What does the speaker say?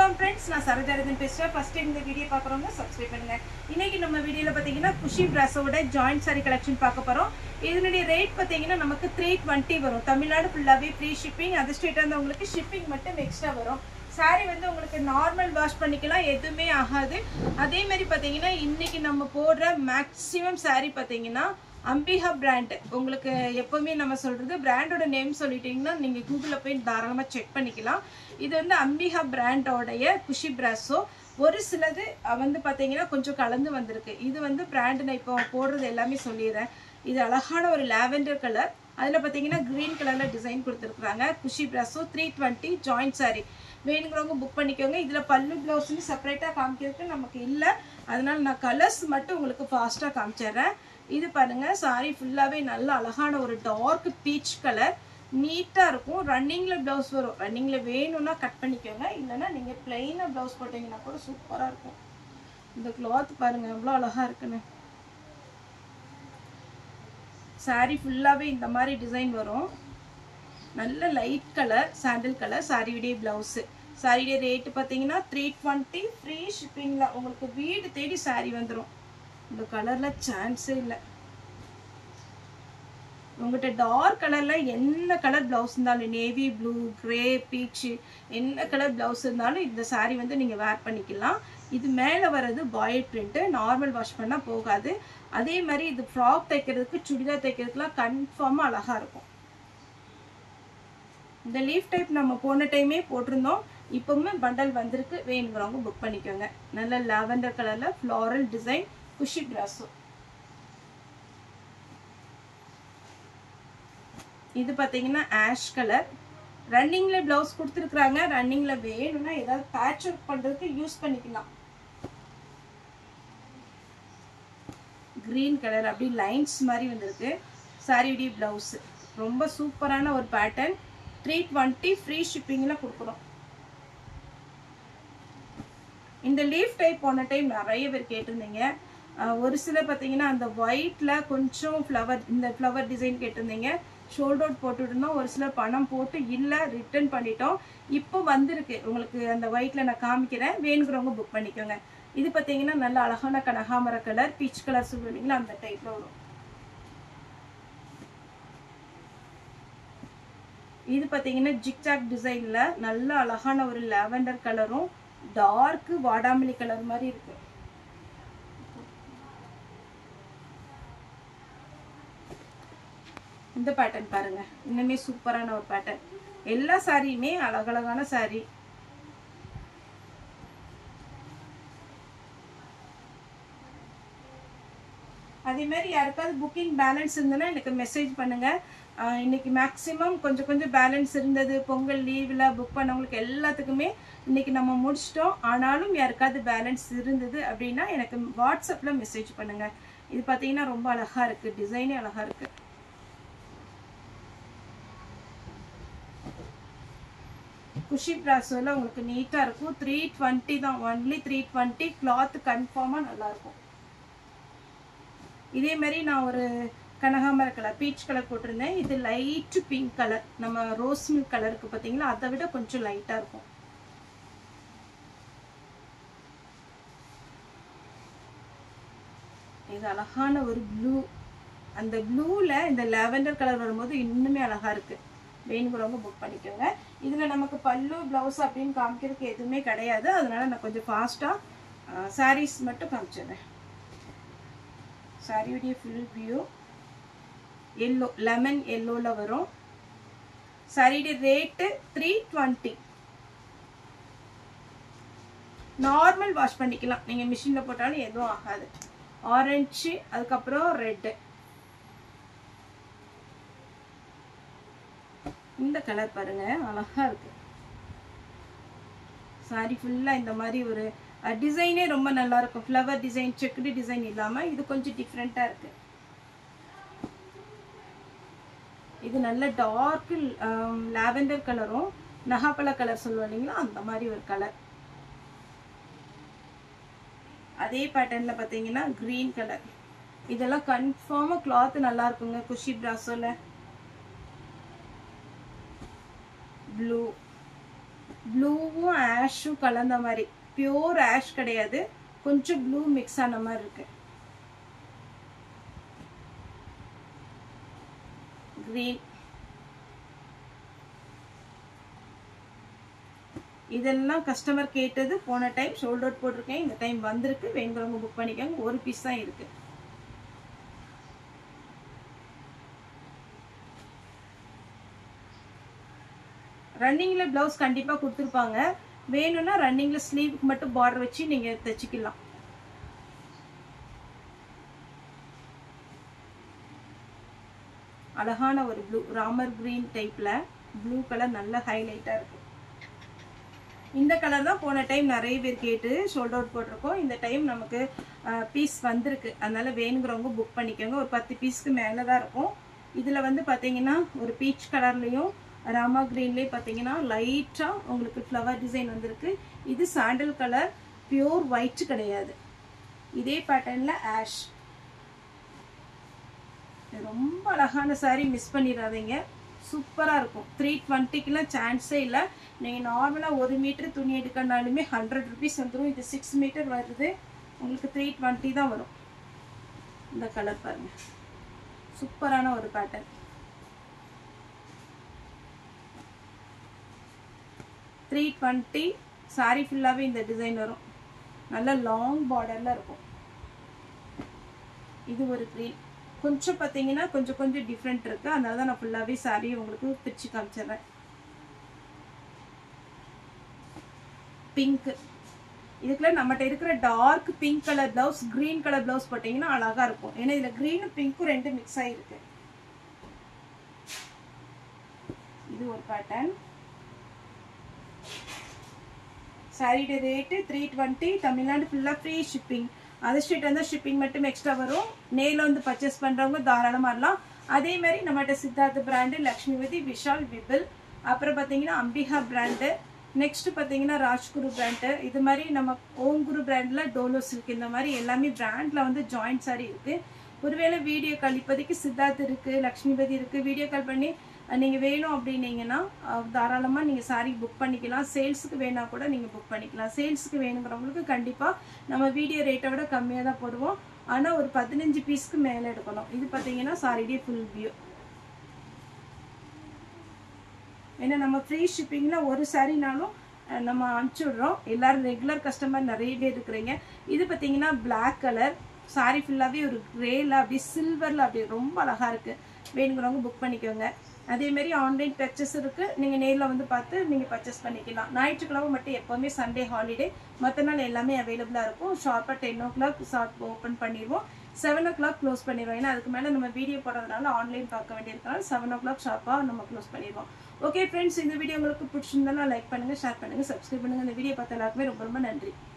Welcome friends, நான் சரோஜாரதன் பேசுகிறேன். First time இந்த வீடியோ பார்க்குறவங்க சப்ஸ்கிரைப் பண்ணுங்கள். இன்றைக்கி நம்ம வீடியோவில் பார்த்தீங்கன்னா குஷி பிராஸோட ஜாயிண்ட் சாரி கலெக்ஷன் பார்க்க போகிறோம். இதனுடைய ரேட் பார்த்தீங்கன்னா நமக்கு 320 வரும். தமிழ்நாடு ஃபுல்லாகவே ஃப்ரீ ஷிப்பிங். அது ஸ்டேட்டாக இருந்தால் உங்களுக்கு ஷிப்பிங் மட்டும் எக்ஸ்ட்ரா வரும். சாரி வந்து உங்களுக்கு நார்மல் வாஷ் பண்ணிக்கலாம், எதுவுமே ஆகாது. அதே மாதிரி பார்த்தீங்கன்னா இன்றைக்கி நம்ம போடுற மேக்ஸிமம் சாரி பார்த்தீங்கன்னா அம்பிகா பிராண்ட். உங்களுக்கு எப்போவுமே நம்ம சொல்கிறது பிராண்டோட நேம் சொல்லிட்டிங்கன்னா நீங்கள் கூகுளில் போய் தாராளமாக செக் பண்ணிக்கலாம். இது வந்து அம்பிகா பிராண்டோடைய குஷி பிராஸோ. ஒரு சிலது வந்து பார்த்தீங்கன்னா கொஞ்சம் கலந்து வந்திருக்கு. இது வந்து பிராண்டு நான் இப்போ போடுறது எல்லாமே சொல்லிடுறேன். இது அழகான ஒரு லாவெண்டர் கலர், அதில் பார்த்தீங்கன்னா க்ரீன் கலரில் டிசைன் கொடுத்துருக்குறாங்க. குஷி பிராஸோ 320 ஜாயிண்ட் சாரி. வேணுங்கிறவங்க புக் பண்ணிக்கோங்க. இதில் பல்லு ப்ளவுஸ்ன்னு செப்பரேட்டாக காமிக்கிறதுக்கு நமக்கு இல்லை, அதனால் நான் கலர்ஸ் மட்டும் உங்களுக்கு ஃபாஸ்ட்டாக காமிச்சிடுறேன். இது பாருங்கள், சாரி ஃபுல்லாகவே நல்ல அழகான ஒரு டார்க் பீச் கலர், நீட்டாக இருக்கும். ரன்னிங்கில் ப்ளவுஸ் வரும். ரன்னிங்கில் வேணும்னா கட் பண்ணிக்கோங்க, இல்லைன்னா நீங்கள் பிளெயினாக ப்ளவுஸ் போட்டிங்கன்னா கூட சூப்பராக இருக்கும். இந்த கிளாத் பாருங்கள் எவ்வளோ அழகாக இருக்குன்னு. சாரி ஃபுல்லாகவே இந்த மாதிரி டிசைன் வரும். நல்ல லைட் கலர் சாண்டில் கலர். சாரியுடைய ப்ளவுஸு. சாரியுடைய ரேட்டு பார்த்தீங்கன்னா 320 ஃப்ரீ ஷிப்பிங்கில் உங்களுக்கு வீடு தேடி சாரி வந்துடும். இந்த கலரில் சான்ஸே இல்லை. உங்கள்கிட்ட டார்க் கலரில் என்ன கலர் ப்ளவுஸ் இருந்தாலும், நேவி ப்ளூ, க்ரே, பீச்சு, என்ன கலர் ப்ளவுஸ் இருந்தாலும் இந்த சாரீ வந்து நீங்கள் வேர் பண்ணிக்கலாம். இது மேலே வர்றது பாயில் பிரிண்ட்டு, நார்மல் வாஷ் பண்ணால் போகாது. அதே மாதிரி இது ஃப்ராக் தைக்கிறதுக்கு, சுடிதார் தைக்கிறதுக்குலாம் கன்ஃபார்மாக அழகாக இருக்கும். இந்த லீஃப் டைப் நம்ம போன டைமே போட்டிருந்தோம், இப்போவுமே பண்டல் வந்திருக்கு. வேணுங்கிறவங்க புக் பண்ணிக்கோங்க. நல்ல லாவெண்டர் கலரில் ஃப்ளாரல் டிசைன் குஷி பிராஸோ. இது பார்த்தீங்கன்னா ஆஷ் கலர். ரன்னிங்கில் ப்ளவுஸ் கொடுத்துருக்குறாங்க. ரன்னிங்கில் வேணும்னா ஏதாவது பேட்ச் ஒர்க் பண்ணுறதுக்கு யூஸ் பண்ணிக்கலாம். க்ரீன் கலர் அப்படி லைன்ஸ் மாதிரி வந்திருக்கு. சாரியுடைய ப்ளவுஸு ரொம்ப சூப்பரான ஒரு பேட்டர்ன். 320 ஃப்ரீ ஷிப்பிங்கில் கொடுக்குறோம். இந்த லீஃப் டைப் போன டைம் நிறைய பேர் கேட்டிருந்தீங்க. ஒரு சிலர் பார்த்தீங்கன்னா அந்த ஒயிட்டில் கொஞ்சம் ஃப்ளவர், இந்த ஃப்ளவர் டிசைன் கேட்டிருந்தீங்க. ஷோல்டர் அவுட் போட்டுருந்தோம். ஒரு சிலர் பணம் போட்டு இல்லை ரிட்டர்ன் பண்ணிட்டோம். இப்போ வந்திருக்கு உங்களுக்கு. அந்த ஒயிட்டில் நான் காமிக்கிறேன், வேணுங்கிறவங்க புக் பண்ணிக்கோங்க. இது பார்த்தீங்கன்னா நல்ல அழகான கனகாமர கலர், பீச் கலர் சொல்லுவீங்களா அந்த டைப்பில் வரும். இது பார்த்தீங்கன்னா ஜிக்ஜாக் டிசைனில் நல்ல அழகான ஒரு லாவெண்டர் கலரும் டார்க்கு வாடாமல்லி கலர் மாதிரி இருக்கு. இந்த பேட்டர்ன் பாருங்க, இன்னுமே சூப்பரான ஒரு பேட்டர்ன். எல்லா சாரியுமே அழகழகான சாரி. அதே மாதிரி யாருக்காவது புக்கிங் பேலன்ஸ் இருந்ததுன்னா எனக்கு மெசேஜ் பண்ணுங்க. இன்னைக்கு மேக்ஸிமம் கொஞ்சம் பேலன்ஸ் இருந்தது. பொங்கல் லீவில் புக் பண்ணவங்களுக்கு எல்லாத்துக்குமே இன்னைக்கு நம்ம முடிச்சிட்டோம். ஆனாலும் யாருக்காவது பேலன்ஸ் இருந்தது அப்படின்னா எனக்கு வாட்ஸ்அப்பில் மெசேஜ் பண்ணுங்க. இது பார்த்தீங்கன்னா ரொம்ப அழகா இருக்கு, டிசைனே அழகா இருக்கு. குஷி பிராஸோல உங்களுக்கு நீட்டாக இருக்கும். 320 தான், ஒன்லி 320. கிளாத் கன்ஃபார்மாக நல்லாயிருக்கும். இதே மாதிரி நான் ஒரு கனகாமர கலர், பீச் கலர் போட்டிருந்தேன். இது லைட்டு பிங்க் கலர், நம்ம ரோஸ் மில்க் கலருக்கு பார்த்தீங்களா, அதை விட கொஞ்சம் லைட்டாக இருக்கும். இது அழகான ஒரு ப்ளூ. அந்த ப்ளூவில் இந்த லாவெண்டர் கலர் வரும்போது இன்னுமே அழகாக இருக்குது. வேணுங்கிறவங்க புக் பண்ணிக்கோங்க. இதில் நமக்கு பல்லு ப்ளவுஸ் அப்படின்னு காமிக்கிறதுக்கு எதுவுமே கிடையாது, அதனால நான் கொஞ்சம் ஃபாஸ்ட்டாக சாரீஸ் மட்டும் காமிச்சிடுறேன். சாரியுடைய ஃபுல் வியூ எல்லோ, லெமன் எல்லோவில் வரும். சாரியுடைய ரேட்டு 320. நார்மல் வாஷ் பண்ணிக்கலாம், நீங்கள் மிஷினில் போட்டாலும் எதுவும் ஆகாது. ஆரஞ்சு, அதுக்கப்புறம் ரெட்டு. இந்த கலர் பாருங்க அழகா இருக்கு. சாரி ஃபுல்லாக இந்த மாதிரி ஒரு டிசைனே ரொம்ப நல்லா இருக்கும். ஃப்ளவர் டிசைன், செக்குடு டிசைன் இல்லாமல் இது கொஞ்சம் டிஃப்ரெண்ட்டாக இருக்கு. இது நல்ல டார்க் லாவெண்டர் கலரும் நகாப்பழ கலர் சொல்லுவோம் இல்லைங்களா, அந்த மாதிரி ஒரு கலர். அதே பேட்டர்னில் பார்த்தீங்கன்னா க்ரீன் கலர். இதெல்லாம் கன்ஃபார்மாக கிளாத் நல்லா இருக்குங்க. குஷி பிராஸோல ப்ளூ, ப்ளூவும் ஆஷும் கலந்த மாதிரி, பியூர் ஆஷ் கிடையாது, கொஞ்சம் ப்ளூ மிக்ஸ் ஆன மாதிரி இருக்கு. கிரீன், இதெல்லாம் கஸ்டமர் கேட்டது. போன டைம் சோல்ட் அவுட் போட்டிருக்கேன், இந்த டைம் வந்திருக்கு. வேணுங்கிறவங்க புக் பண்ணிக்கோங்க. ஒரு பீஸ் தான் இருக்கு. ரன்னிங்ல பிளவுஸ் கண்டிப்பா கொடுத்துருப்பாங்க. வேணும்னா ரன்னிங்ல ஸ்லீவுக்கு மட்டும் பார்டர் வச்சு நீங்க தைச்சிக்கலாம். அழகான ஒரு ப்ளூ, ராமர் கிரீன் டைப்ல ப்ளூ கலர் நல்ல ஹைலைட்டா இருக்கு. இந்த கலர் தான் போன டைம் நிறைய பேர் கேட்டு சோல்ட் அவுட் போட்டிருக்கோம். இந்த டைம் நமக்கு பீஸ் வந்திருக்கு, அதனால வேணுங்கிறவங்க புக் பண்ணிக்கோங்க. ஒரு 10 பீஸ்க்கு மேலே தான் இருக்கும். இதில் வந்து பார்த்தீங்கன்னா ஒரு பீச் கலர்லேயும் ராமா கிரீன்லேயும் பார்த்தீங்கன்னா லைட்டாக உங்களுக்கு ஃப்ளவர் டிசைன் வந்திருக்கு. இது சாண்டல் கலர், பியூர் ஒயிட் கிடையாது. இதே பேட்டர்னில் ஆஷ், ரொம்ப அழகான சாரீ, மிஸ் பண்ணிடாதீங்க. சூப்பராக இருக்கும். 320க்குலாம் சான்ஸே இல்லை. நீங்கள் நார்மலாக 1 மீட்டர் துணி எடுக்கனாலுமே 100 ருபீஸ் வந்துடும். இது 6 மீட்டர் வருது, உங்களுக்கு 320 தான் வரும். இந்த கலர் பாருங்க, சூப்பரான ஒரு பேட்டர்ன். 320 சாரி ஃபுல்லாகவே இந்த டிசைன் வரும். நல்ல லாங் பார்டரில் இருக்கும். இது ஒரு க்ரீன், கொஞ்சம் பார்த்தீங்கன்னா கொஞ்சம் டிஃப்ரெண்ட் இருக்கு. அதனால தான் நான் ஃபுல்லாகவே சாரி உங்களுக்கு பிரிச்சு காமிச்சிடுறேன். பிங்க், இதுக்குள்ள நம்மகிட்ட இருக்கிற dark pink colour blouse green colour blouse போட்டீங்கன்னா அழகா இருக்கும். ஏன்னா இதுல கிரீனும் பிங்க்கும் ரெண்டு மிக்ஸ் ஆயிருக்கு. இது ஒரு பேட்டர்ன். சாரியோட ரேட்டு 320. தமிழ்நாடு ஃபுல்லா ஃப்ரீ ஷிப்பிங். அதர் ஸ்டேட் வந்து ஷிப்பிங் மட்டும் எக்ஸ்ட்ரா வரும். நேரில் வந்து பர்ச்சேஸ் பண்றவங்க தாராளமாக வரலாம். அதே மாதிரி நம்மகிட்ட சித்தார்த் பிராண்டு, லக்ஷ்மிவதி, விஷால், விபில், அப்புறம் பார்த்தீங்கன்னா அம்பிகா பிராண்டு, நெக்ஸ்ட் பார்த்தீங்கன்னா ராஜ்குரு பிராண்டு, இது மாதிரி நம்ம ஓம் குரு பிராண்டில் டோலோ சில்க், இந்த மாதிரி எல்லாமே பிராண்டில் வந்து ஜாயிண்ட் சாரி இருக்குது. ஒருவேளை வீடியோ கால் இப்போதைக்கு சித்தார்த் இருக்குது, லக்ஷ்மிபதி இருக்குது, வீடியோ கால் பண்ணி நீங்கள் வேணும் அப்படின்னீங்கன்னா தாராளமாக நீங்கள் சாரி புக் பண்ணிக்கலாம். சேல்ஸுக்கு வேணால் கூட நீங்கள் புக் பண்ணிக்கலாம். சேல்ஸுக்கு வேணுங்கிறவங்களுக்கு கண்டிப்பாக நம்ம வீடியோ ரேட்டை விட கம்மியாக தான் போடுவோம். ஆனால் ஒரு 15 பீஸ்க்கு மேலே எடுக்கணும். இது பார்த்தீங்கன்னா சாரியுடைய ஃபுல் வியூ. ஏன்னா நம்ம ஃப்ரீ ஷிப்பிங்கில் ஒரு சாரினாலும் நம்ம அனுப்பிச்சி விட்றோம். எல்லோரும் ரெகுலர் கஸ்டமர் நிறைய பேர் இருக்கிறீங்க. இது பார்த்தீங்கன்னா பிளாக் கலர் சாரி ஃபுல்லாகவே ஒரு கிரேல அப்படி சில்வரில் அப்படி ரொம்ப அழகாக இருக்குது. வேணுங்கிறவங்க புக் பண்ணிக்கோங்க. அதேமாரி ஆன்லைன் பர்ச்சேஸ் இருக்குது. நீங்கள் நேரில் வந்து பார்த்து நீங்கள் பர்ச்சேஸ் பண்ணிக்கலாம். ஞாயிற்றுக்கிழமை மட்டும் எப்போவுமே சண்டே ஹாலிடே, மற்ற நாள் எல்லாமே அவைலபிளாக இருக்கும். ஷார்ப்பாக 10 o'clock ஷார்ப் ஓப்பன் பண்ணிடுவோம். 7 o'clock க்ளோஸ் பண்ணிடுவோம். ஏன்னா அதுக்கு மேலே நம்ம வீடியோ போடுறதுனால ஆன்லைன் பார்க்க வேண்டியிருக்கனால 7 o'clock ஷார்ப்பாக நம்ம க்ளோஸ் பண்ணிடுவோம். ஓகே ஃப்ரெண்ட்ஸ், இந்த வீடியோ உங்களுக்கு பிடிச்சிருந்தாலும் லைக் பண்ணுங்கள், ஷேர் பண்ணுங்கள், சப்ஸ்கிரைப் பண்ணுங்கள். இந்த வீடியோ பார்த்த எல்லாருக்குமே ரொம்ப ரொம்ப நன்றி.